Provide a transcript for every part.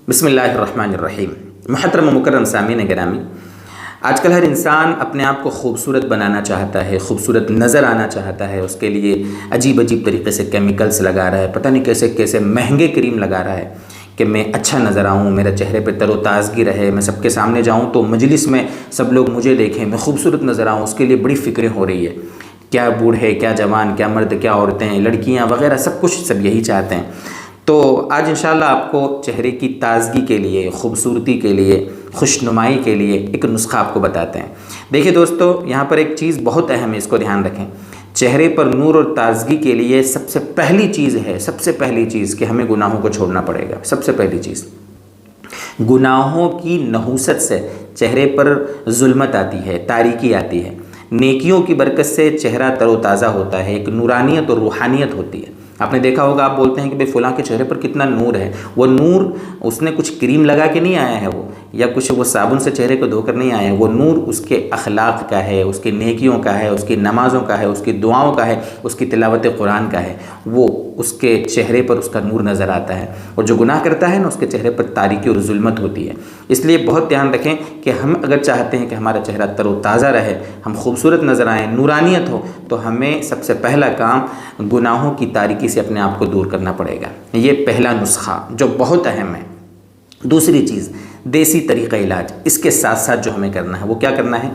बिस्मिल्लाहिर्रहमानिर्रहीम। मुहतरम मुकर्रम सामीन गिरामी, आजकल हर इंसान अपने आप को खूबसूरत बनाना चाहता है, खूबसूरत नज़र आना चाहता है। उसके लिए अजीब अजीब तरीके से केमिकल्स लगा रहा है, पता नहीं कैसे कैसे महंगे क्रीम लगा रहा है कि मैं अच्छा नज़र आऊँ, मेरे चेहरे पे तरोताज़गी रहे, मैं सबके सामने जाऊँ तो मजलिस में सब लोग मुझे देखें, मैं खूबसूरत नज़र आऊँ। उसके लिए बड़ी फ़िक्रें हो रही है। क्या बूढ़े, क्या जवान, क्या मर्द, क्या औरतें, लड़कियाँ वगैरह सब कुछ सब यही चाहते हैं। तो आज इंशाल्लाह आपको चेहरे की ताज़गी के लिए, ख़ूबसूरती के लिए, खुशनुमाई के लिए एक नुस्खा आपको बताते हैं। देखिए दोस्तों, यहाँ पर एक चीज़ बहुत अहम है, इसको ध्यान रखें। चेहरे पर नूर और ताज़गी के लिए सबसे पहली चीज़ है, सबसे पहली चीज़ कि हमें गुनाहों को छोड़ना पड़ेगा। सबसे पहली चीज़, गुनाहों की नहूसत से चेहरे पर जुल्मत आती है, तारीकी आती है। नेकियों की बरकत से चेहरा तरोताज़ा होता है, एक नूरानियत और रूहानियत होती है। आपने देखा होगा, आप बोलते हैं कि भाई फ़लाँ के चेहरे पर कितना नूर है। वो नूर उसने कुछ क्रीम लगा के नहीं आया है वो, या कुछ वो साबुन से चेहरे को धोकर नहीं आया है। वो नूर उसके अखलाक का है, उसकी नेकियों का है, उसकी नमाज़ों का है, उसकी दुआओं का है, उसकी तिलावत कुरान का है। वो उसके चेहरे पर उसका नूर नज़र आता है। और जो गुनाह करता है ना, उसके चेहरे पर तारीकी और जुल्मत होती है। इसलिए बहुत ध्यान रखें कि हम अगर चाहते हैं कि हमारा चेहरा तरोताज़ा रहे, हम खूबसूरत नज़र आएँ, नूरानियत हो, तो हमें सबसे पहला काम गुनाहों की तारीकी से अपने आप को दूर करना पड़ेगा। ये पहला नुस्खा जो बहुत अहम है। दूसरी चीज़, देसी तरीक़ा इलाज। इसके साथ साथ जो हमें करना है वो क्या करना है,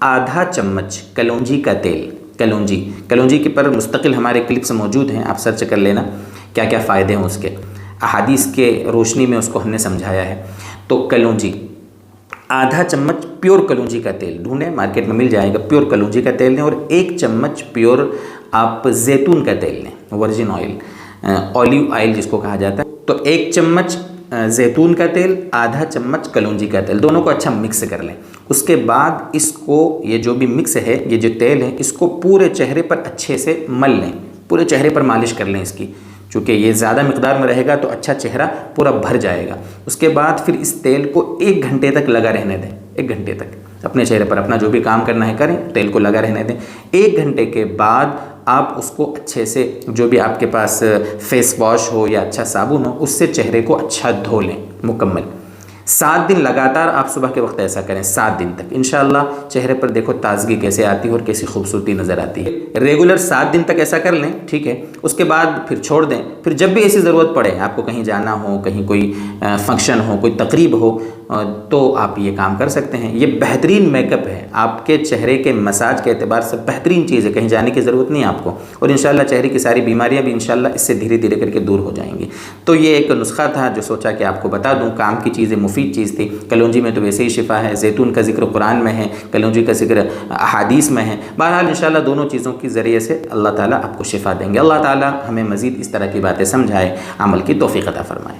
आधा चम्मच कलौंजी का तेल। कलौंजी के पर मुस्तकिल हमारे क्लिप्स मौजूद हैं, आप सर्च कर लेना क्या क्या फ़ायदे हैं उसके। अहादीस के रोशनी में उसको हमने समझाया है। तो कलौंजी, आधा चम्मच प्योर कलौंजी का तेल ढूंढें, मार्केट में मिल जाएगा। प्योर कलौंजी का तेल लें और 1 चम्मच प्योर आप जैतून का तेल लें, वर्जिन ऑयल, ऑलिव ऑयल जिसको कहा जाता है। तो 1 चम्मच जैतून का तेल, आधा चम्मच कलौंजी का तेल, दोनों को अच्छा मिक्स कर लें। उसके बाद इसको, ये जो भी मिक्स है, ये जो तेल है, इसको पूरे चेहरे पर अच्छे से मल लें, पूरे चेहरे पर मालिश कर लें इसकी। चूँकि ये ज़्यादा मिकदार में रहेगा तो अच्छा चेहरा पूरा भर जाएगा। उसके बाद फिर इस तेल को 1 घंटे तक लगा रहने दें। 1 घंटे तक अपने चेहरे पर अपना जो भी काम करना है करें, तेल को लगा रहने दें। 1 घंटे के बाद आप उसको अच्छे से, जो भी आपके पास फेस वॉश हो या अच्छा साबुन हो, उससे चेहरे को अच्छा धो लें मुकम्मल। 7 दिन लगातार आप सुबह के वक्त ऐसा करें, 7 दिन तक। इंशाअल्लाह चेहरे पर देखो ताज़गी कैसे आती है और कैसी खूबसूरती नज़र आती है। रेगुलर 7 दिन तक ऐसा कर लें, ठीक है। उसके बाद फिर छोड़ दें। फिर जब भी ऐसी ज़रूरत पड़े, आपको कहीं जाना हो, कहीं कोई फंक्शन हो, कोई तकरीब हो, तो आप ये काम कर सकते हैं। ये बेहतरीन मेकअप है, आपके चेहरे के मसाज के एतबार से बेहतरीन चीज़ है। कहीं जाने की ज़रूरत नहीं है आपको, और इंशाअल्लाह चेहरे की सारी बीमारियां भी इंशाअल्लाह इससे धीरे धीरे करके दूर हो जाएंगी। तो ये एक नुस्खा था जो सोचा कि आपको बता दूं। काम की चीज़ है, मुफीद चीज़ थी। कलौंजी में तो वैसे ही शिफा है, जैतून का जिक्र कुरान में है, कलौंजी का जिक्र अहादीस में है। बहरहाल इंशाअल्लाह दोनों चीज़ों के ज़रिए से अल्लाह ताला आपको शिफा देंगे। अल्लाह ताला हमें मज़ीद इस तरह की बातें समझाए, अमल की तौफ़ीक़ अता फ़रमाए।